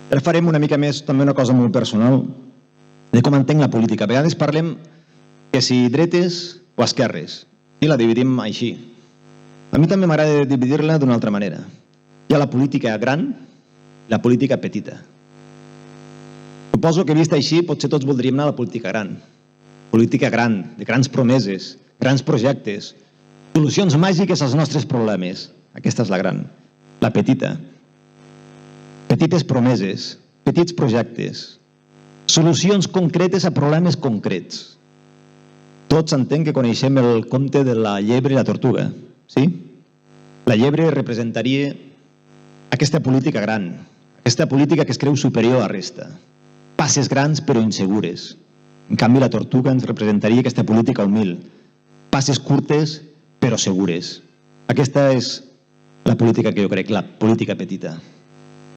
Ara farem una mica més, també una cosa molt personal, de com entenc la política. A vegades parlem que si dretes o esquerres, i la dividim així. A mi també m'agrada dividir-la d'una altra manera. Hi ha la política gran i la política petita. Suposo que vist així, potser tots voldríem anar a la política gran. Política gran, de grans promeses, grans projectes, solucions màgiques als nostres problemes. Aquesta és la gran. La petita. Petites promeses, petits projectes, solucions concretes a problemes concrets. Tots entenc que coneixem el conte de la llebre i la tortuga, sí? La llebre representaria aquesta política gran, aquesta política que es creu superior a la resta. Passes grans però insegures. En canvi, la tortuga ens representaria aquesta política humil. Passes curtes però segures. Aquesta és la política que jo crec, la política petita.